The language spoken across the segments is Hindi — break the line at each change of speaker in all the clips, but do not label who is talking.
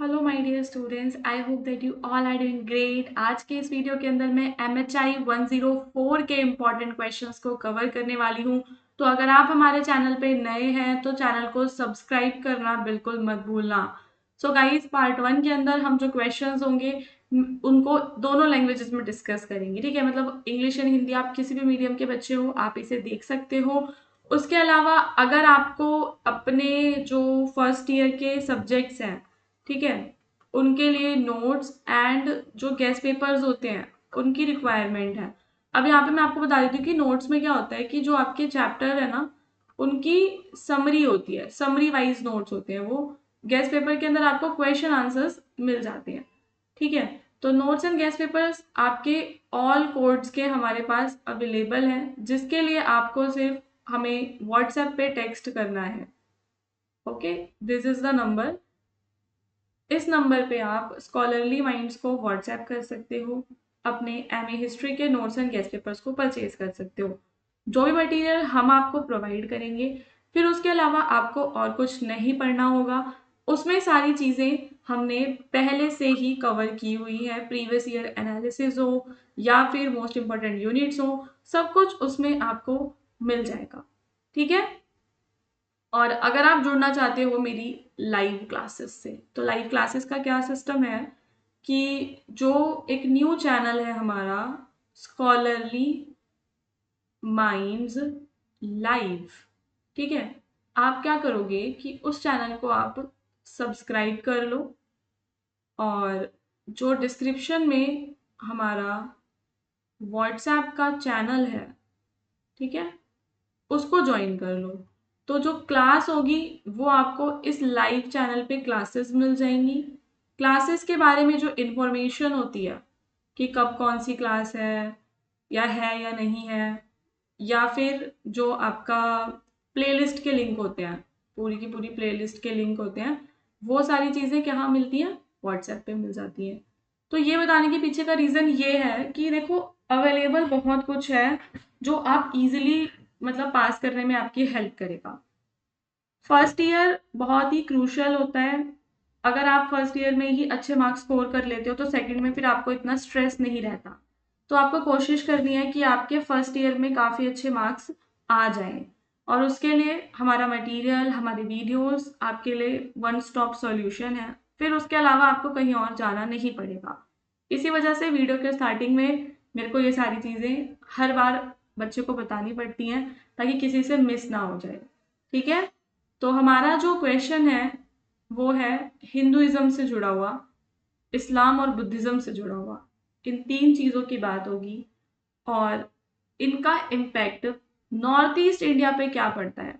Hello my dear students, I hope that you all are doing great. आज के इस वीडियो के अंदर मैं MHI 104 के इम्पॉर्टेंट क्वेश्चंस को कवर करने वाली हूँ। तो अगर आप हमारे चैनल पे नए हैं तो चैनल को सब्सक्राइब करना बिल्कुल मत भूलना। सो गाइस, पार्ट 1 के अंदर हम जो क्वेश्चंस होंगे उनको दोनों लैंग्वेजेस में डिस्कस करेंगे। ठीक है, मतलब इंग्लिश एंड हिंदी, आप किसी भी मीडियम के बच्चे हो आप इसे देख सकते हो। उसके अलावा अगर आपको अपने जो फर्स्ट ईयर के सब्जेक्ट्स हैं, ठीक है, उनके लिए नोट्स एंड जो गेस्ट पेपर्स होते हैं उनकी रिक्वायरमेंट है। अब यहाँ पे मैं आपको बता देती हूँ कि नोट्स में क्या होता है कि जो आपके चैप्टर है ना उनकी समरी होती है, समरी वाइज नोट्स होते हैं वो। गेस्ट पेपर के अंदर आपको क्वेश्चन आंसर्स मिल जाते हैं। ठीक है, तो नोट्स एंड गेस्ट पेपर्स आपके ऑल कोड्स के हमारे पास अवेलेबल हैं, जिसके लिए आपको सिर्फ हमें व्हाट्सएप पे टेक्स्ट करना है। Okay, this is the number. इस नंबर पे आप स्कॉलरली माइंड्स को व्हाट्सएप कर सकते हो, अपने MA हिस्ट्री के नोट्स एंड गेस्ट पेपर्स को परचेज कर सकते हो। जो भी मटेरियल हम आपको प्रोवाइड करेंगे, फिर उसके अलावा आपको और कुछ नहीं पढ़ना होगा। उसमें सारी चीज़ें हमने पहले से ही कवर की हुई है, प्रीवियस ईयर एनालिसिस हो या फिर मोस्ट इंपॉर्टेंट यूनिट्स हो, सब कुछ उसमें आपको मिल जाएगा। ठीक है, और अगर आप जुड़ना चाहते हो मेरी लाइव क्लासेस से, तो लाइव क्लासेस का क्या सिस्टम है कि जो एक न्यू चैनल है हमारा, स्कॉलरली माइंड्स लाइव, ठीक है, आप क्या करोगे कि उस चैनल को आप सब्सक्राइब कर लो और जो डिस्क्रिप्शन में हमारा व्हाट्सएप का चैनल है, ठीक है, उसको ज्वाइन कर लो। तो जो क्लास होगी वो आपको इस लाइव चैनल पे क्लासेस मिल जाएंगी। क्लासेस के बारे में जो इन्फॉर्मेशन होती है कि कब कौन सी क्लास है या नहीं है, या फिर जो आपका प्लेलिस्ट के लिंक होते हैं, पूरी की पूरी प्लेलिस्ट के लिंक होते हैं, वो सारी चीज़ें कहाँ मिलती हैं? व्हाट्सएप पे मिल जाती हैं। तो ये बताने के पीछे का रीज़न ये है कि देखो, अवेलेबल बहुत कुछ है जो आप इजीली मतलब पास करने में आपकी हेल्प करेगा। फर्स्ट ईयर बहुत ही क्रूशियल होता है। अगर आप फर्स्ट ईयर में ही अच्छे मार्क्स स्कोर कर लेते हो तो सेकंड में फिर आपको इतना स्ट्रेस नहीं रहता। तो आपको कोशिश करनी है कि आपके फर्स्ट ईयर में काफ़ी अच्छे मार्क्स आ जाएं, और उसके लिए हमारा मटेरियल, हमारे वीडियोस आपके लिए वन स्टॉप सॉल्यूशन है। फिर उसके अलावा आपको कहीं और जाना नहीं पड़ेगा। इसी वजह से वीडियो के स्टार्टिंग में मेरे को ये सारी चीज़ें हर बार बच्चे को बतानी पड़ती हैं ताकि किसी से मिस ना हो जाए। ठीक है, तो हमारा जो क्वेश्चन है वो है हिंदुइज्म से जुड़ा हुआ, इस्लाम और बुद्धिज्म से जुड़ा हुआ। इन तीन चीज़ों की बात होगी और इनका इम्पैक्ट नॉर्थ ईस्ट इंडिया पे क्या पड़ता है,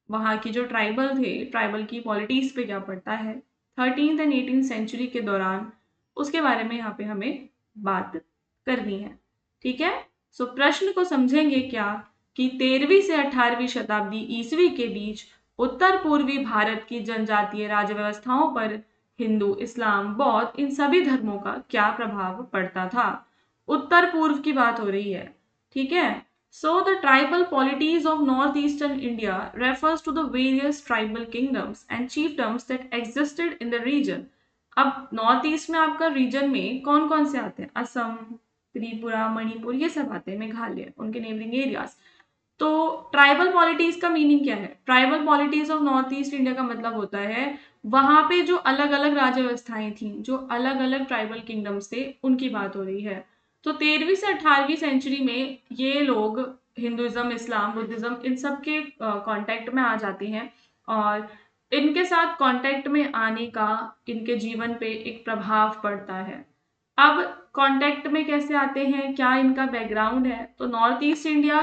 वहाँ की जो ट्राइबल थे, ट्राइबल की पॉलिटीज पे क्या पड़ता है 13th एंड 18th सेंचुरी के दौरान, उसके बारे में यहाँ पे हमें बात करनी है। ठीक है, सो प्रश्न को समझेंगे क्या कि 13वीं से 18वीं शताब्दी ईस्वी के बीच उत्तर पूर्वी भारत की जनजातीय राज्य व्यवस्थाओं पर हिंदू, इस्लाम, बौद्ध, इन सभी धर्मों का क्या प्रभाव पड़ता था। उत्तर पूर्व की बात हो रही है। ठीक है, so the tribal polities of northeastern India refers to the various tribal kingdoms and chiefdoms that existed in the region. अब नॉर्थ ईस्ट में आपका रीजन में कौन कौन से आते हैं? असम, त्रिपुरा, मणिपुर, ये सब आते हैं, मेघालय, उनके नेबरिंग एरियाज। तो ट्राइबल पॉलिटीज का मीनिंग क्या है? Tribal पॉलिटीज of north east India का मतलब होता है वहां पे जो अलग अलग राज्य व्यवस्थाएं थी, जो अलग अलग ट्राइबल किंगडम्स थे, उनकी बात हो रही है। तो 13वीं से 18वीं सेंचुरी में ये लोग हिंदुइज्म, इस्लाम, बुद्धिज्म, इन सब के कांटेक्ट में आ जाते हैं, और इनके साथ कांटेक्ट में आने का इनके जीवन पे एक प्रभाव पड़ता है। अब कांटेक्ट में कैसे आते हैं, क्या इनका बैकग्राउंड है? तो नॉर्थ ईस्ट इंडिया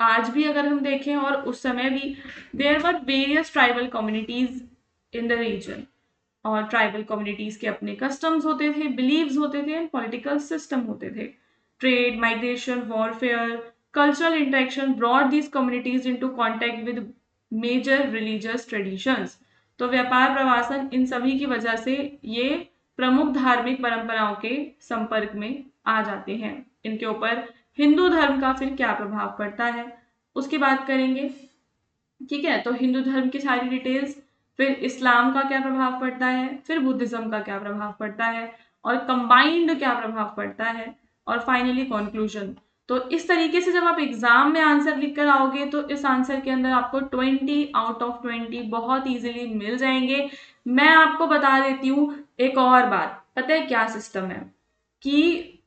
आज भी अगर हम देखें और उस समय भी, there were various tribal communities in the region, और ट्राइबल कम्युनिटीज के अपने कस्टम्स होते थे, बिलीव्स होते थे एंड पॉलिटिकल सिस्टम होते थे। Trade, migration, warfare, cultural interaction brought these communities into contact with major religious traditions. तो व्यापार, प्रवासन, इन सभी की वजह से ये प्रमुख धार्मिक परंपराओं के संपर्क में आ जाते हैं। इनके ऊपर हिंदू धर्म का फिर क्या प्रभाव पड़ता है उसकी बात करेंगे। ठीक है, तो हिंदू धर्म की सारी डिटेल्स फिर इस्लाम का क्या प्रभाव पड़ता है, फिर बुद्धिज्म का क्या प्रभाव पड़ता है, और कंबाइंड क्या प्रभाव पड़ता है, और फाइनली कंक्लूजन। तो इस तरीके से जब आप एग्जाम में आंसर लिख कर आओगे तो इस आंसर के अंदर आपको 20 आउट ऑफ 20 बहुत इजीली मिल जाएंगे। मैं आपको बता देती हूँ एक और बात, पता है क्या सिस्टम है कि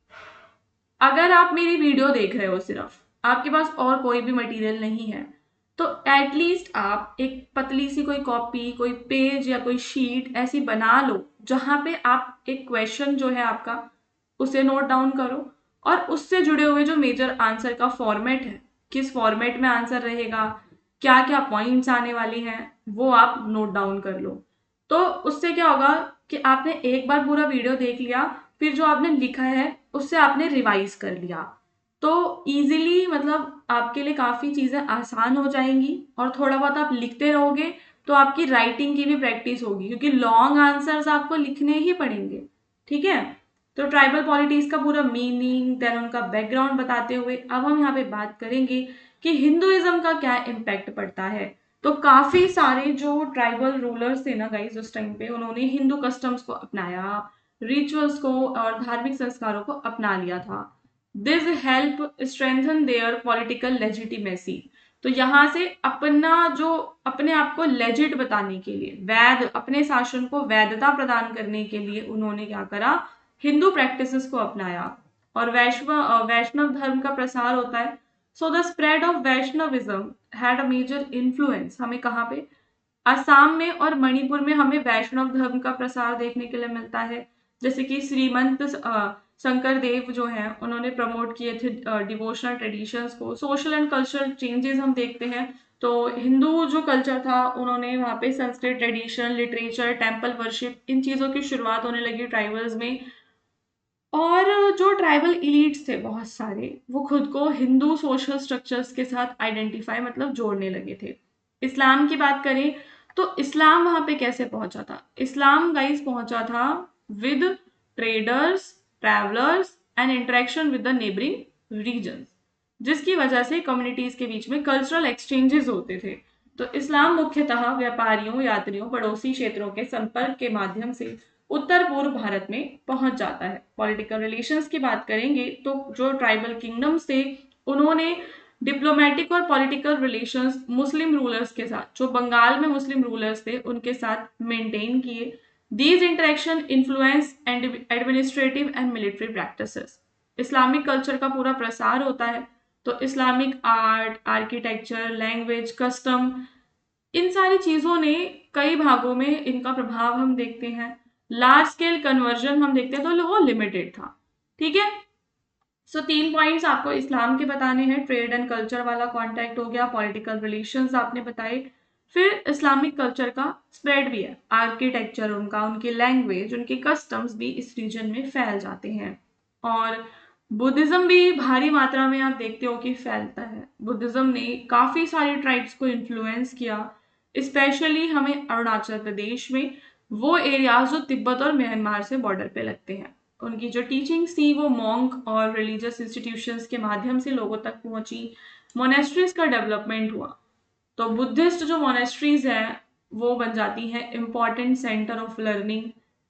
अगर आप मेरी वीडियो देख रहे हो, सिर्फ आपके पास और कोई भी मटेरियल नहीं है, तो एटलीस्ट आप एक पतली सी कोई कॉपी, कोई पेज या कोई शीट ऐसी बना लो जहां पे आप एक क्वेश्चन जो है आपका उसे नोट डाउन करो, और उससे जुड़े हुए जो मेजर आंसर का फॉर्मेट है, किस फॉर्मेट में आंसर रहेगा, क्या क्या पॉइंट्स आने वाली हैं, वो आप नोट डाउन कर लो। तो उससे क्या होगा कि आपने एक बार पूरा वीडियो देख लिया, फिर जो आपने लिखा है उससे आपने रिवाइज कर लिया, तो इजीली मतलब आपके लिए काफ़ी चीज़ें आसान हो जाएंगी, और थोड़ा बहुत आप लिखते रहोगे तो आपकी राइटिंग की भी प्रैक्टिस होगी, क्योंकि लॉन्ग आंसर्स आपको लिखने ही पड़ेंगे। ठीक है, तो ट्राइबल पॉलिटिक्स का पूरा मीनिंग, देन उनका बैकग्राउंड बताते हुए अब हम यहाँ पे बात करेंगे कि हिंदुइज्म का क्या इम्पैक्ट पड़ता है। तो काफी सारे जो ट्राइबल रूलर्स थे ना गाइस उस टाइम पे, उन्होंने हिंदू कस्टम्स को अपनाया, रिचुअल्स को और धार्मिक संस्कारों को अपना लिया था। This help strengthen there political legitimacy. तो यहाँ से अपना जो अपने आप को लेजिट बताने के लिए, वैध, अपने शासन को वैधता प्रदान करने के लिए उन्होंने क्या करा, हिंदू प्रैक्टिसेस को अपनाया। और वैष्णव धर्म का प्रसार होता है। So the spread of Vaishnavism had a major influence. हमें कहाँ पे, असम में और मणिपुर में हमें वैष्णव धर्म का प्रसार देखने के लिए मिलता है। जैसे कि श्रीमंत शंकर देव जो हैं उन्होंने प्रमोट किए थे डिवोशनल ट्रेडिशंस को। सोशल एंड कल्चरल चेंजेस हम देखते हैं, तो हिंदू जो कल्चर था उन्होंने वहाँ पे Sanskrit tradition, literature, temple worship, इन चीज़ों की शुरुआत होने लगी ट्राइबल्स में। और जो ट्राइबल इलीट्स थे बहुत सारे, वो खुद को हिंदू सोशल स्ट्रक्चर्स के साथ आइडेंटिफाई मतलब जोड़ने लगे थे। इस्लाम की बात करें तो इस्लाम वहां पे कैसे पहुंचा था, इस्लाम गाइस पहुंचा था with traders, travellers and interaction with the neighbouring regions, जिसकी वजह से कम्युनिटीज के बीच में कल्चरल एक्सचेंजेस होते थे। तो इस्लाम मुख्यतः व्यापारियों, यात्रियों, पड़ोसी क्षेत्रों के संपर्क के माध्यम से उत्तर पूर्व भारत में पहुंच जाता है। पॉलिटिकल रिलेशंस की बात करेंगे तो जो ट्राइबल किंगडम्स थे उन्होंने डिप्लोमेटिक और पॉलिटिकल रिलेशंस मुस्लिम रूलर्स के साथ, जो बंगाल में मुस्लिम रूलर्स थे उनके साथ मेंटेन किए। These interaction influence and administrative and military practices. Islamic culture का पूरा प्रसार होता है, तो Islamic art, architecture, language, custom, इन सारी चीजों ने कई भागों में इनका प्रभाव हम देखते हैं। लार्ज स्केल कन्वर्जन हम देखते हैं तो वो लिमिटेड था। ठीक है, सो 3 पॉइंट्स आपको इस्लाम के बताने हैं। ट्रेड एंड कल्चर वाला कॉन्टैक्ट हो गया, पॉलिटिकल रिलेशंस आपने बताए, फिर इस्लामिक कल्चर का स्प्रेड भी है, आर्किटेक्चर उनका, उनकी लैंग्वेज, उनके कस्टम्स भी इस रीजन में फैल जाते हैं। और बुद्धिज्म भी भारी मात्रा में आप देखते हो कि फैलता है। बुद्धिज्म ने काफी सारी ट्राइब्स को इन्फ्लुएंस किया, स्पेशली हमें अरुणाचल प्रदेश में वो एरियाज जो तिब्बत और म्यांमार से बॉर्डर पे लगते हैं। उनकी जो टीचिंग्स थी वो मॉन्क और रिलीजियस इंस्टीट्यूशंस के माध्यम से लोगों तक पहुंची। मोनेस्ट्रीज का डेवलपमेंट हुआ, तो बुद्धिस्ट जो मोनेस्ट्रीज हैं वो बन जाती हैं important centre of learning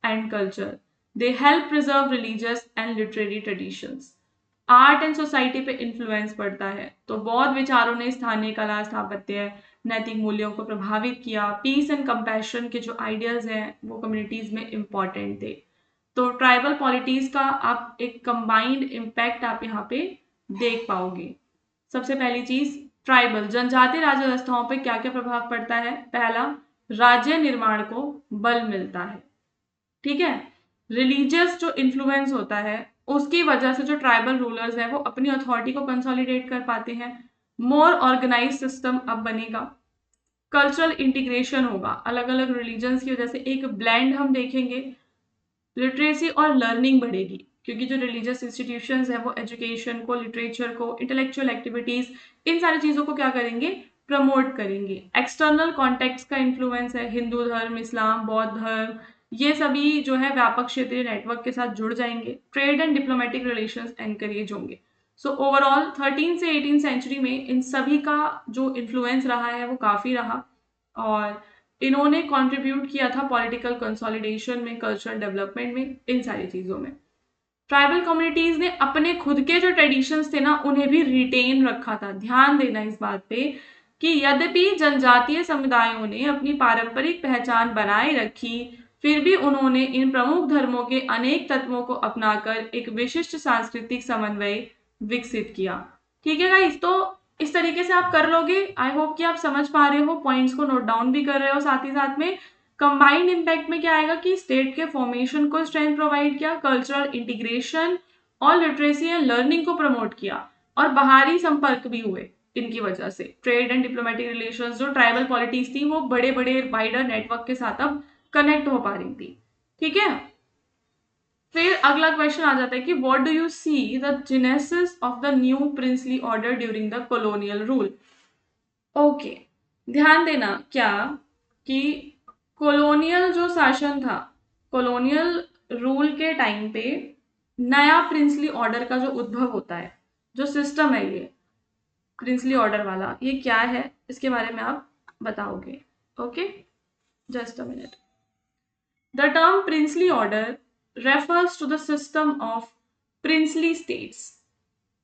and culture. They help preserve religious and literary traditions. Art and society पे इन्फ्लुएंस पड़ता है, तो बौद्ध विचारों ने स्थानीय कला, स्थापत्य, नैतिक मूल्यों को प्रभावित किया। पीस एंड कंपैशन के जो आइडियाज हैं वो कम्युनिटीज में इम्पॉर्टेंट थे। तो ट्राइबल पॉलिटिक्स का आप एक कंबाइंड इम्पैक्ट आप यहाँ पे देख पाओगे। सबसे पहली चीज, ट्राइबल जनजातीय राज्य व्यवस्थाओं पे क्या क्या प्रभाव पड़ता है। पहला, राज्य निर्माण को बल मिलता है। ठीक है, रिलीजियस जो इन्फ्लुएंस होता है उसकी वजह से जो ट्राइबल रूलर्स हैं वो अपनी अथॉरिटी को कंसोलिडेट कर पाते हैं। मोर ऑर्गेनाइज सिस्टम अब बनेगा। कल्चरल इंटीग्रेशन होगा, अलग अलग रिलीजन्स की वजह से एक ब्लेंड हम देखेंगे। लिटरेसी और लर्निंग बढ़ेगी, क्योंकि जो रिलीजियस इंस्टीट्यूशंस है वो एजुकेशन को, लिटरेचर को, इंटेलेक्चुअल एक्टिविटीज, इन सारी चीजों को क्या करेंगे, प्रमोट करेंगे। एक्सटर्नल कॉन्टेक्स्ट का इन्फ्लुएंस है, हिंदू धर्म, इस्लाम, बौद्ध धर्म, ये सभी जो है व्यापक क्षेत्रीय नेटवर्क के साथ जुड़ जाएंगे। Trade and diplomatic relations encourage होंगे। सो ओवरऑल 13 से 18 सेंचुरी में इन सभी का जो इन्फ्लुएंस रहा है वो काफी रहा। और इन्होंने कंट्रीब्यूट किया था पॉलिटिकल कंसोलिडेशन में, कल्चरल डेवलपमेंट में, इन सारी चीजों में। ट्राइबल कम्युनिटीज ने अपने खुद के जो ट्रेडिशंस थे ना उन्हें भी रिटेन रखा था। ध्यान देना इस बात पे कि यद्यपि जनजातीय समुदायों ने अपनी पारंपरिक पहचान बनाए रखी, फिर भी उन्होंने इन प्रमुख धर्मों के अनेक तत्वों को अपनाकर एक विशिष्ट सांस्कृतिक समन्वय विकसित किया। ठीक है गाइस, तो इस तरीके से आप कर लोगे। आई होप कि आप समझ पा रहे हो, पॉइंट्स को नोट डाउन भी कर रहे हो साथ ही साथ में। कंबाइंड इम्पैक्ट में क्या आएगा कि स्टेट के फॉर्मेशन को स्ट्रेंथ प्रोवाइड किया, कल्चरल इंटीग्रेशन और लिटरेसी एंड लर्निंग को प्रमोट किया, और बाहरी संपर्क भी हुए इनकी वजह से। ट्रेड एंड डिप्लोमेटिक रिलेशंस, जो ट्राइबल पॉलिटिक्स थी वो बड़े बड़े वाइडर नेटवर्क के साथ अब कनेक्ट हो पा रही थी। ठीक है, फिर अगला क्वेश्चन आ जाता है कि what do you see the genesis of the new princely order during the colonial rule. Okay, ध्यान देना क्या कि कॉलोनियल जो शासन था, कॉलोनियल रूल के टाइम पे नया प्रिंसली ऑर्डर का जो उद्भव होता है, जो सिस्टम है ये प्रिंसली ऑर्डर वाला, ये क्या है इसके बारे में आप बताओगे। Okay, just a minute. The term princely order refers to the system of princely states.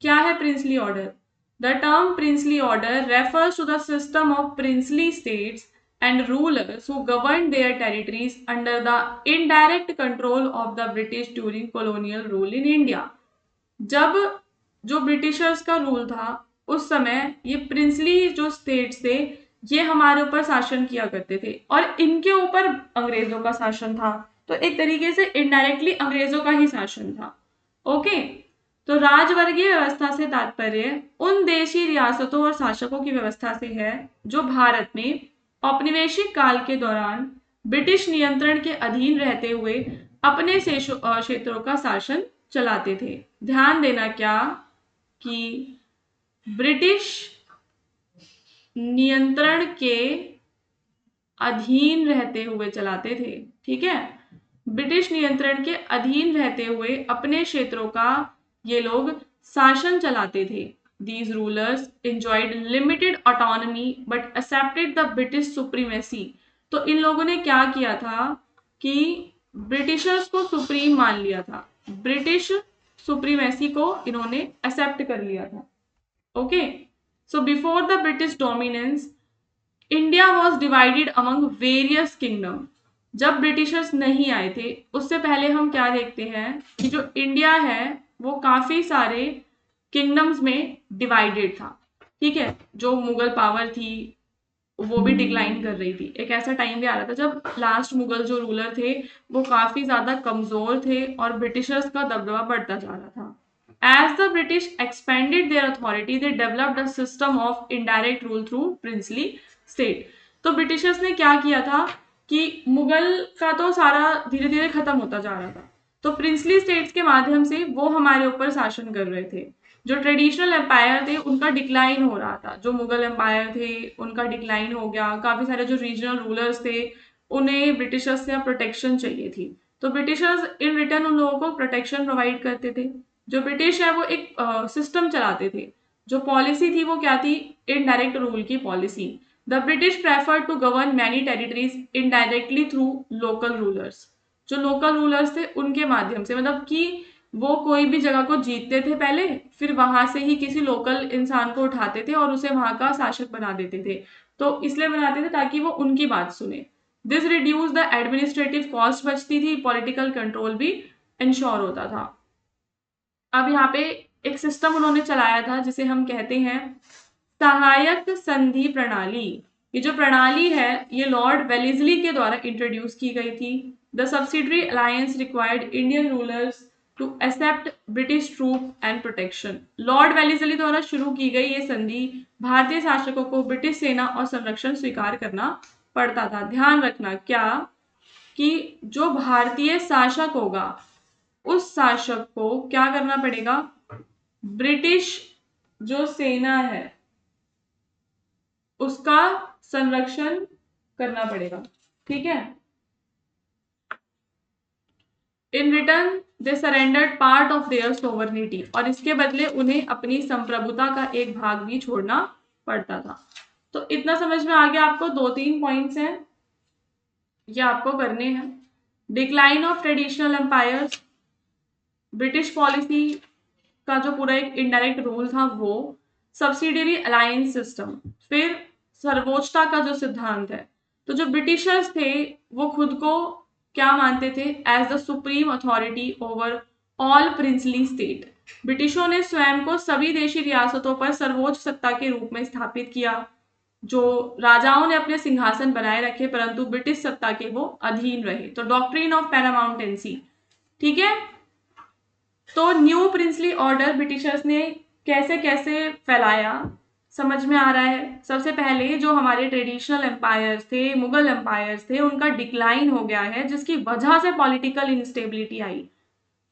क्या है princely order? The term princely order refers to the system of princely states and rulers who governed their territories under the indirect control of the British during colonial rule in India। जब जो ब्रिटिशर्स का रूल था उस समय ये प्रिंसली जो स्टेट्स थे ये हमारे ऊपर शासन किया करते थे और इनके ऊपर अंग्रेजों का शासन था। तो एक तरीके से इनडायरेक्टली अंग्रेजों का ही शासन था। ओके, तो राजवर्गीय व्यवस्था से तात्पर्य उन देशी रियासतों और शासकों की व्यवस्था से है जो भारत में औपनिवेशिक काल के दौरान ब्रिटिश नियंत्रण के अधीन रहते हुए अपने क्षेत्रों का शासन चलाते थे। ध्यान देना क्या कि ब्रिटिश नियंत्रण के अधीन रहते हुए चलाते थे। ठीक है, ब्रिटिश नियंत्रण के अधीन रहते हुए अपने क्षेत्रों का ये लोग शासन चलाते थे। These rulers enjoyed limited autonomy but accepted the British supremacy। तो इन लोगों ने क्या किया था कि ब्रिटिशर्स को सुप्रीम मान लिया था, ब्रिटिश सुप्रीमेसी को इन्होंने एक्सेप्ट कर लिया था। Okay, so before the British dominance India was divided among various kingdom. जब ब्रिटिशर्स नहीं आए थे उससे पहले हम क्या देखते हैं कि जो इंडिया है वो काफी सारे किंगडम्स में डिवाइडेड था। ठीक है, जो मुगल पावर थी वो भी डिक्लाइन कर रही थी। एक ऐसा टाइम भी आ रहा था जब लास्ट मुगल जो रूलर थे वो काफी ज्यादा कमजोर थे और ब्रिटिशर्स का दबदबा बढ़ता जा रहा था। As the British expanded their authority, they developed a system of indirect rule through princely state। तो ब्रिटिशर्स ने क्या किया था कि मुगल का तो सारा धीरे धीरे खत्म होता जा रहा था, तो प्रिंसली स्टेट्स के माध्यम से वो हमारे ऊपर शासन कर रहे थे। जो ट्रेडिशनल एम्पायर थे उनका डिक्लाइन हो रहा था, जो मुगल एम्पायर थे उनका डिक्लाइन हो गया। काफी सारे जो रीजनल रूलर्स थे उन्हें ब्रिटिशर्स से प्रोटेक्शन चाहिए थी, तो ब्रिटिशर्स इन रिटर्न उन लोगों को प्रोटेक्शन प्रोवाइड करते थे। जो ब्रिटिश है वो एक सिस्टम चलाते थे। जो पॉलिसी थी वो क्या थी? इनडायरेक्ट रूल की policy. The British prefer to govern many territories indirectly through local rulers. जो लोकल रूलर्स थे उनके माध्यम से, मतलब कि वो कोई भी जगह को जीतते थे पहले, फिर वहां से ही किसी लोकल इंसान को उठाते थे और उसे वहां का शासक बना देते थे। तो इसलिए बनाते थे ताकि वो उनकी बात सुने। This reduce the administrative cost बचती थी, पॉलिटिकल कंट्रोल भी इंश्योर होता था। अब यहाँ पे एक सिस्टम उन्होंने चलाया था जिसे हम कहते हैं सहायक संधि प्रणाली। ये जो प्रणाली है ये लॉर्ड वेलेस्ली के द्वारा इंट्रोड्यूस की गई थी। The subsidiary alliance required Indian rulers to accept British troop and protection. Lord Wellesley द्वारा शुरू की गई ये संधि भारतीय शासकों को ब्रिटिश सेना और संरक्षण स्वीकार करना पड़ता था। ध्यान रखना क्या कि जो भारतीय शासक होगा उस शासक को क्या करना पड़ेगा? ब्रिटिश जो सेना है उसका संरक्षण करना पड़ेगा। ठीक है, in return they surrendered part of their sovereignty, और इसके बदले उन्हें अपनी संप्रभुता का एक भाग भी छोड़ना पड़ता था। तो इतना समझ में आ गया आपको? 2-3 पॉइंट्स हैं। ये आपको करने हैं। Decline of traditional empires, British policy का जो पूरा एक इनडायरेक्ट रूल था वो, सब्सिडियरी अलायंस सिस्टम, फिर सर्वोच्चता का जो सिद्धांत है। तो जो ब्रिटिशर्स थे वो खुद को क्या मानते थे? As the supreme authority over all princely state. ब्रिटिशों ने स्वयं को सभी देशी रियासतों पर सर्वोच्च सत्ता के रूप में स्थापित किया। जो राजाओं ने अपने सिंहासन बनाए रखे परंतु ब्रिटिश सत्ता के वो अधीन रहे। तो डॉक्ट्रिन ऑफ पैरामाउंटेंसी, ठीक है। तो न्यू प्रिंसली ऑर्डर ब्रिटिशर्स ने कैसे कैसे फैलाया, समझ में आ रहा है। सबसे पहले जो हमारे ट्रेडिशनल एम्पायर्स थे, मुगल एम्पायर्स थे, उनका डिक्लाइन हो गया है जिसकी वजह से पॉलिटिकल इंस्टेबिलिटी आई।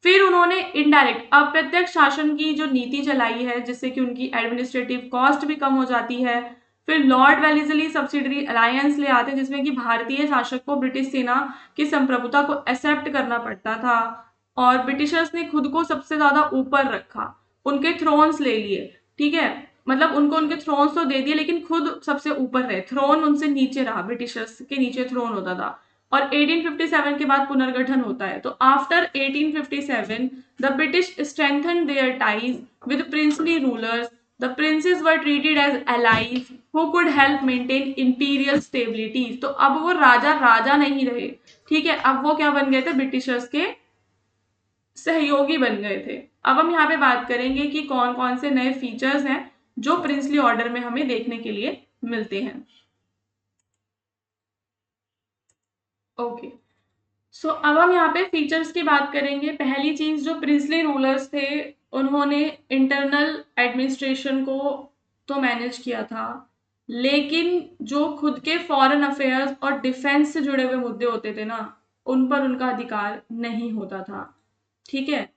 फिर उन्होंने इनडायरेक्ट अप्रत्यक्ष शासन की जो नीति चलाई है जिससे कि उनकी एडमिनिस्ट्रेटिव कॉस्ट भी कम हो जाती है। फिर लॉर्ड वेलेस्ली सब्सिडरी अलायंस ले आते हैं जिसमें कि भारतीय शासक को ब्रिटिश सेना की संप्रभुता को एक्सेप्ट करना पड़ता था और ब्रिटिशर्स ने खुद को सबसे ज्यादा ऊपर रखा, उनके थ्रोन्स ले लिए, ठीक है। मतलब उनको उनके थ्रोन्स तो दे दिए लेकिन खुद सबसे ऊपर रहे, थ्रोन उनसे नीचे रहा, ब्रिटिशर्स के नीचे थ्रोन होता था। और 1857 के बाद पुनर्गठन होता है। तो after 1857 the British strengthen their ties with princely rulers, the princes were treated as allies who could help maintain imperial stability. तो अब वो राजा राजा नहीं रहे, ठीक है, अब वो क्या बन गए थे? ब्रिटिशर्स के सहयोगी बन गए थे। अब हम यहाँ पे बात करेंगे कि कौन कौन से नए फीचर्स हैं जो प्रिंसली ऑर्डर में हमें देखने के लिए मिलते हैं। ओके, सो अब हम यहाँ पे फीचर्स की बात करेंगे। पहली चीज, जो प्रिंसली रूलर्स थे उन्होंने इंटरनल एडमिनिस्ट्रेशन को तो मैनेज किया था लेकिन जो खुद के फॉरेन अफेयर्स और डिफेंस से जुड़े हुए मुद्दे होते थे ना, उन पर उनका अधिकार नहीं होता था, ठीक है।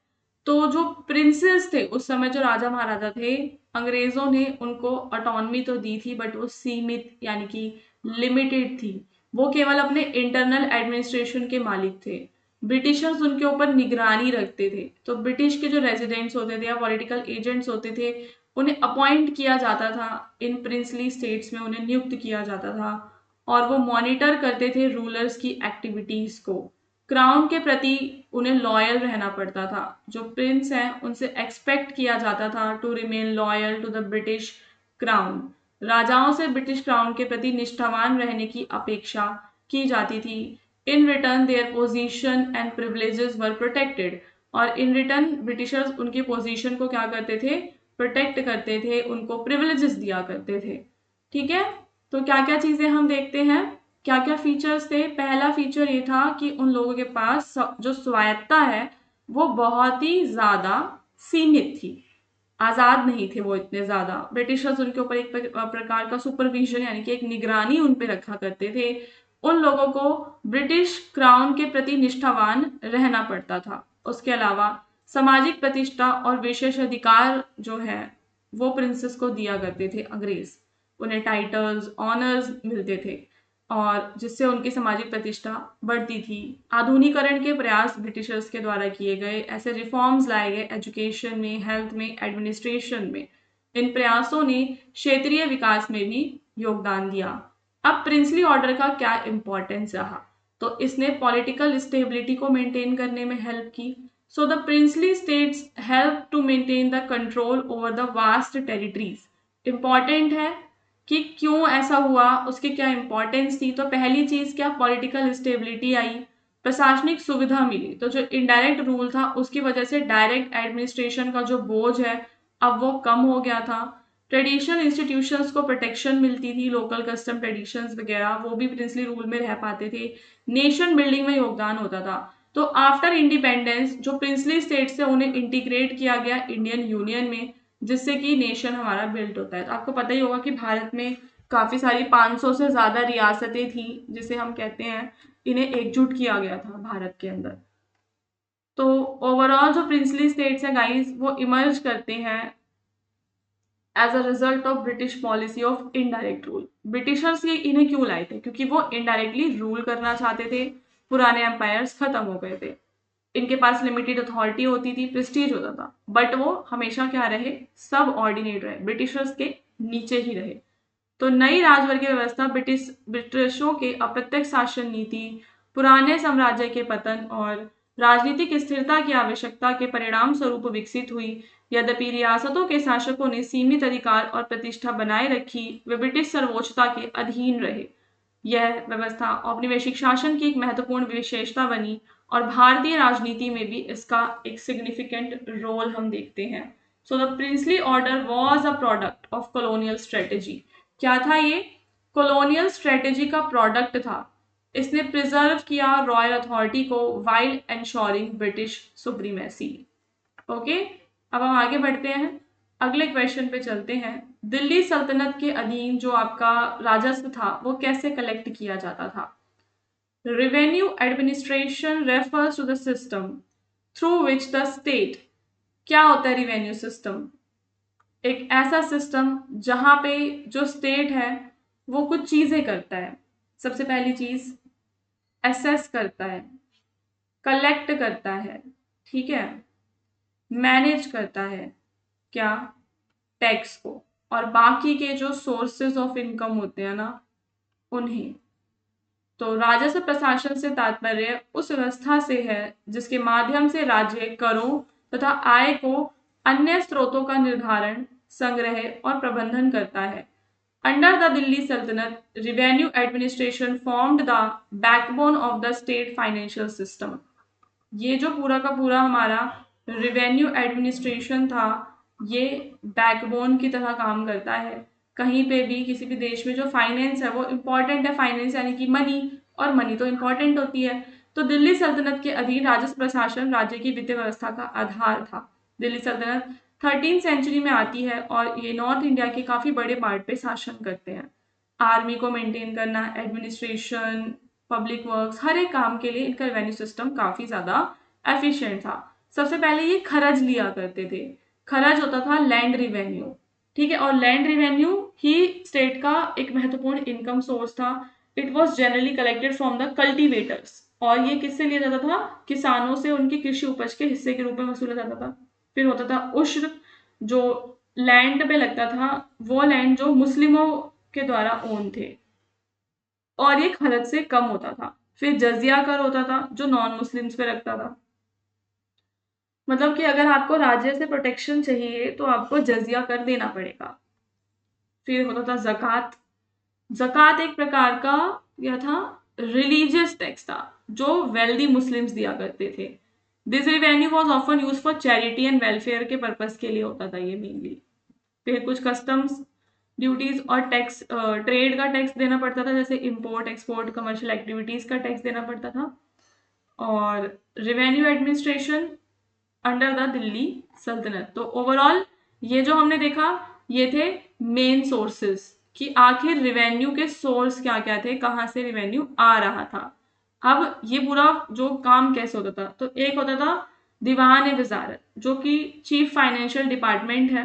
तो जो प्रिंसेस थे उस समय, जो राजा महाराजा थे, अंग्रेजों ने उनको ऑटोनॉमी तो दी थी बट वो सीमित यानी कि लिमिटेड थी। वो केवल अपने इंटरनल एडमिनिस्ट्रेशन के मालिक थे। ब्रिटिशर्स उनके ऊपर निगरानी रखते थे। तो ब्रिटिश के जो रेजिडेंट्स होते थे या पॉलिटिकल एजेंट्स होते थे उन्हें अपॉइंट किया जाता था, इन प्रिंसली स्टेट्स में उन्हें नियुक्त किया जाता था और वो मॉनिटर करते थे रूलर्स की एक्टिविटीज को। क्राउन के प्रति उन्हें लॉयल रहना पड़ता था। जो प्रिंस हैं उनसे एक्सपेक्ट किया जाता था to remain loyal to the British crown. राजाओं से ब्रिटिश क्राउन के प्रति निष्ठावान रहने की अपेक्षा की जाती थी। In return their position and privileges were protected. और इन रिटर्न ब्रिटिशर्स उनकी पोजीशन को क्या करते थे? प्रोटेक्ट करते थे, उनको प्रिविलेजेस दिया करते थे, ठीक है। तो क्या क्या चीजें हम देखते हैं, क्या क्या फीचर्स थे। पहला फीचर ये था कि उन लोगों के पास जो स्वायत्ता है वो बहुत ही ज्यादा सीमित थी, आजाद नहीं थे वो इतने ज्यादा। ब्रिटिशर्स उनके ऊपर एक प्रकार का सुपरविजन यानी कि एक निगरानी उन पे रखा करते थे। उन लोगों को ब्रिटिश क्राउन के प्रति निष्ठावान रहना पड़ता था। उसके अलावा सामाजिक प्रतिष्ठा और विशेष अधिकार जो है वो प्रिंसेस को दिया करते थे अंग्रेज। उन्हें टाइटल्स, ऑनर्स मिलते थे और जिससे उनकी सामाजिक प्रतिष्ठा बढ़ती थी। आधुनिकरण के प्रयास ब्रिटिशर्स के द्वारा किए गए, ऐसे रिफॉर्म्स लाए गए एजुकेशन में, हेल्थ में, एडमिनिस्ट्रेशन में। इन प्रयासों ने क्षेत्रीय विकास में भी योगदान दिया। अब प्रिंसली ऑर्डर का क्या इंपॉर्टेंस रहा? तो इसने पॉलिटिकल स्टेबिलिटी को मेंटेन करने में हेल्प की। So the princely states help to maintain the control over the vast territories. Important है कि क्यों ऐसा हुआ, उसकी क्या इंपॉर्टेंस थी। तो पहली चीज क्या? पॉलिटिकल स्टेबिलिटी आई, प्रशासनिक सुविधा मिली। तो जो इनडायरेक्ट रूल था उसकी वजह से डायरेक्ट एडमिनिस्ट्रेशन का जो बोझ है अब वो कम हो गया था। ट्रेडिशनल इंस्टीट्यूशंस को प्रोटेक्शन मिलती थी, लोकल कस्टम ट्रेडिशंस वगैरह वो भी प्रिंसली रूल में रह पाते थे। नेशन बिल्डिंग में योगदान होता था। तो आफ्टर इंडिपेंडेंस जो प्रिंसली स्टेट से उन्हें इंटीग्रेट किया गया इंडियन यूनियन में, जिससे कि नेशन हमारा बिल्ट होता है। तो आपको पता ही होगा कि भारत में काफी सारी 500 से ज्यादा रियासतें थी जिसे हम कहते हैं, इन्हें एकजुट किया गया था भारत के अंदर। तो ओवरऑल जो प्रिंसली स्टेट्स हैं गाइस वो इमर्ज करते हैं as a result of British policy of indirect rule. Britishers ये इन्हें क्यों लाए थे? क्योंकि वो इनडायरेक्टली रूल करना चाहते थे, पुराने एम्पायर्स खत्म हो गए थे, इनके पास लिमिटेड अथॉरिटी होती थी, प्रेस्टीज होता था, बट वो हमेशा क्या रहे? सब ऑर्डिनेट रहे, ब्रिटिशर्स के नीचे ही रहे। तो नई राजवर्गीय व्यवस्था ब्रिटिशों के अप्रत्यक्ष शासन नीति पुराने साम्राज्य के पतन और राजनीतिक स्थिरता की आवश्यकता के परिणाम स्वरूप विकसित हुई। यद्यपि रियासतों के शासकों ने सीमित अधिकार और प्रतिष्ठा बनाए रखी, वे ब्रिटिश सर्वोच्चता के अधीन रहे। यह व्यवस्था औपनिवेशिक शासन की एक महत्वपूर्ण विशेषता बनी और भारतीय राजनीति में भी इसका एक सिग्निफिकेंट रोल हम देखते हैं। सो the princely order was a product of colonial strategy. क्या था ये? कॉलोनियल स्ट्रेटेजी का प्रोडक्ट था। इसने प्रिजर्व किया रॉयल अथॉरिटी को while ensuring British supremacy. Okay, अब हम आगे बढ़ते हैं, अगले क्वेश्चन पे चलते हैं। दिल्ली सल्तनत के अधीन जो आपका राजस्व था वो कैसे कलेक्ट किया जाता था? Revenue administration refers to the system through which the state. क्या होता है रेवेन्यू सिस्टम? एक ऐसा सिस्टम जहां पे जो स्टेट है वो कुछ चीजें करता है। सबसे पहली चीज, असेस करता है, कलेक्ट करता है, ठीक है, मैनेज करता है, क्या? टैक्स को, और बाकी के जो सोर्सेज ऑफ इनकम होते हैं ना उन्हें। तो राजस्व प्रशासन से तात्पर्य उस व्यवस्था से है जिसके माध्यम से राज्य करों तथा आय को अन्य स्रोतों का निर्धारण, संग्रह और प्रबंधन करता है। अंडर द दिल्ली सल्तनत, revenue administration formed the backbone of the state financial system. ये जो पूरा का पूरा हमारा रेवेन्यू एडमिनिस्ट्रेशन था, ये बैकबोन की तरह काम करता है। कहीं पे भी किसी भी देश में जो फाइनेंस है वो इम्पॉर्टेंट है, फाइनेंस यानी कि मनी, और मनी तो इम्पॉर्टेंट होती है। तो दिल्ली सल्तनत के अधीन राजस्व प्रशासन राज्य की वित्तीय व्यवस्था का आधार था। दिल्ली सल्तनत 13वीं सेंचुरी में आती है और ये नॉर्थ इंडिया के काफी बड़े पार्ट पे शासन करते हैं। आर्मी को मेंटेन करना, एडमिनिस्ट्रेशन, पब्लिक वर्क्स, हर एक काम के लिए इनका रेवेन्यू सिस्टम काफी ज्यादा एफिशिएंट था। सबसे पहले ये खर्च लिया करते थे। खर्च होता था लैंड रिवेन्यू, ठीक है, और लैंड रिवेन्यू ही स्टेट का एक महत्वपूर्ण इनकम सोर्स था। It was generally collected from the cultivators, और ये किससे लिया जाता था? किसानों से उनकी कृषि उपज के हिस्से के रूप में वसूला जाता था। फिर होता था उश्र, जो लैंड पे लगता था, वो लैंड जो मुस्लिमों के द्वारा ओन थे, और ये खर्च से कम होता था। फिर जजिया कर होता था जो नॉन मुस्लिम्स पे लगता था। मतलब कि अगर आपको राज्य से प्रोटेक्शन चाहिए तो आपको जजिया कर देना पड़ेगा। फिर होता था जक़ात। जक़ात एक प्रकार का क्या था? रिलीजियस टैक्स था जो वेल्दी मुस्लिम्स दिया करते थे। This revenue was often use for charity and welfare के पर्पज के लिए होता था ये मेनली। फिर कुछ कस्टम्स ड्यूटीज और टैक्स, ट्रेड का टैक्स देना पड़ता था, जैसे इंपोर्ट एक्सपोर्ट, कमर्शियल एक्टिविटीज का टैक्स देना पड़ता था। और revenue administration under the Delhi सल्तनत। तो ओवरऑल ये जो हमने देखा ये थे मेन सोर्सेस कि आखिर रेवेन्यू के सोर्स क्या क्या थे, कहाँ से रेवेन्यू आ रहा था। अब ये पूरा जो काम कैसे होता था, तो एक होता था दीवान वजारत जो कि चीफ फाइनेंशियल डिपार्टमेंट है।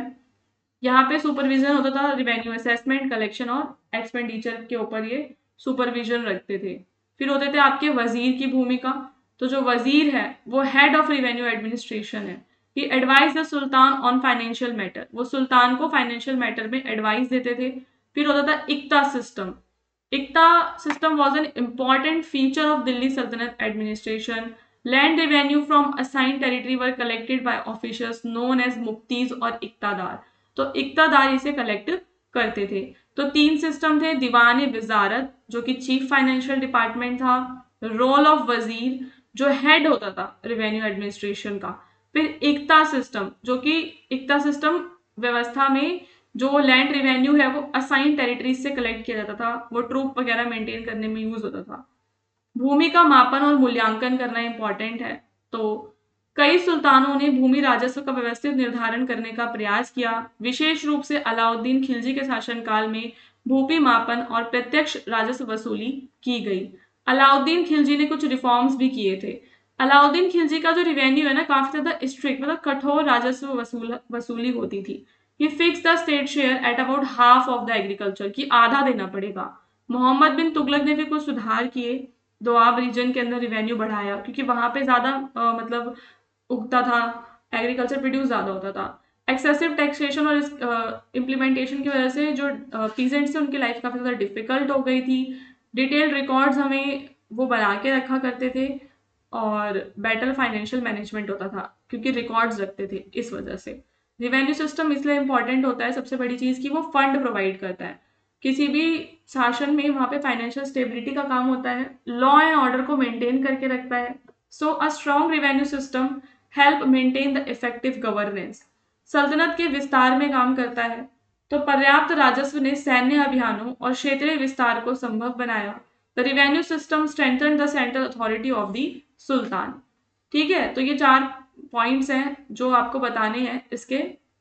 यहाँ पे सुपरविजन होता था रिवेन्यू असेसमेंट, कलेक्शन और एक्सपेंडिचर के ऊपर ये सुपरविजन रखते थे। फिर होते थे आपके वजीर की भूमिका। तो जो वजीर है वो हेड ऑफ रिवेन्यू एडमिनिस्ट्रेशन है। He advise the sultan on financial matter, वो सुल्तान को फाइनेंशियल मैटर में एडवाइस देते थे। फिर होता था iqta system. Iqta system was an important feature of Delhi saltanat administration. Land revenue from assign territory were collected by officers known as muftis और इक्तादार। तो इक्तादार इसे कलेक्ट करते थे। तो तीन सिस्टम थे, दीवान वजारत जो कि चीफ फाइनेंशियल डिपार्टमेंट था, रोल ऑफ वजीर जो हेड होता था रेवेन्यू एडमिनिस्ट्रेशन का, फिर इक्ता सिस्टम जो कि इक्ता सिस्टम व्यवस्था में जो लैंड रेवेन्यू है वो असाइन टेरिटरीज से कलेक्ट किया जाता था, वो ट्रूप वगैरह मेंटेन करने में यूज होता था। भूमि का मापन और मूल्यांकन करना इंपॉर्टेंट है। तो कई सुल्तानों ने भूमि राजस्व का व्यवस्थित निर्धारण करने का प्रयास किया। विशेष रूप से अलाउद्दीन खिलजी के शासनकाल में भूमि मापन और प्रत्यक्ष राजस्व वसूली की गई। अलाउद्दीन खिलजी ने कुछ रिफॉर्म्स भी किए थे। अलाउद्दीन खिलजी का जो रिवेन्यू है ना काफी ज्यादा स्ट्रिक्ट, मतलब कठोर राजस्व वसूली होती थी। ये fix the state share at about half of the agriculture, की आधा देना पड़ेगा। मोहम्मद बिन तुगलक ने भी कुछ सुधार किए, दोआब रीजन के अंदर रिवेन्यू बढ़ाया क्योंकि वहां पे ज्यादा मतलब उगता था, एग्रीकल्चर प्रोड्यूस ज्यादा होता था। एक्सेसिव टैक्सेशन और इम्प्लीमेंटेशन की वजह से जो पीजेंट्स थे उनकी लाइफ काफी ज्यादा डिफिकल्ट हो गई थी। डिटेल्ड रिकॉर्ड्स हमें वो बना के रखा करते थे और बेटर फाइनेंशियल मैनेजमेंट होता था क्योंकि रिकॉर्ड्स रखते थे। इस वजह से रिवेन्यू सिस्टम इसलिए इंपॉर्टेंट होता है, सबसे बड़ी चीज़ कि वो फंड प्रोवाइड करता है किसी भी शासन में। वहाँ पे फाइनेंशियल स्टेबिलिटी का काम होता है, लॉ एंड ऑर्डर को मेंटेन करके रखता है। So a strong revenue system help maintain the effective governance, सल्तनत के विस्तार में काम करता है। तो पर्याप्त राजस्व ने सैन्य अभियानों और क्षेत्रीय विस्तार को संभव बनाया। The revenue system strengthen the central authority of the sultan. ठीक है, तो ये 4 पॉइंट्स हैं जो आपको बताने हैं इसके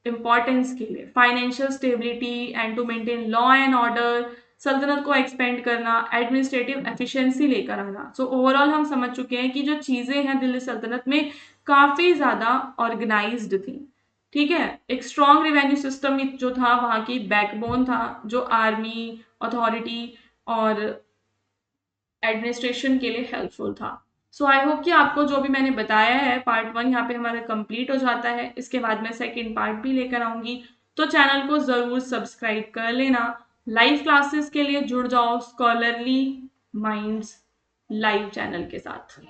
इम्पोर्टेंस के लिए। Financial stability and to maintain law and order, सल्तनत को एक्सपेंड करना, एडमिनिस्ट्रेटिव एफिशिएंसी लेकर आना। सो ओवरऑल हम समझ चुके हैं कि जो चीजें हैं दिल्ली सल्तनत में काफी ज्यादा ऑर्गेनाइज्ड थी। ठीक है, एक स्ट्रॉन्ग रिवेन्यू सिस्टम जो था वहां की बैकबोन था, जो आर्मी, अथॉरिटी और एडमिनिस्ट्रेशन के लिए हेल्पफुल था। सो आई होप कि आपको जो भी मैंने बताया है पार्ट 1 यहाँ पे हमारा कंप्लीट हो जाता है। इसके बाद मैं सेकंड पार्ट भी लेकर आऊंगी, तो चैनल को ज़रूर सब्सक्राइब कर लेना। लाइव क्लासेस के लिए जुड़ जाओ स्कॉलरली माइंड्स लाइव चैनल के साथ।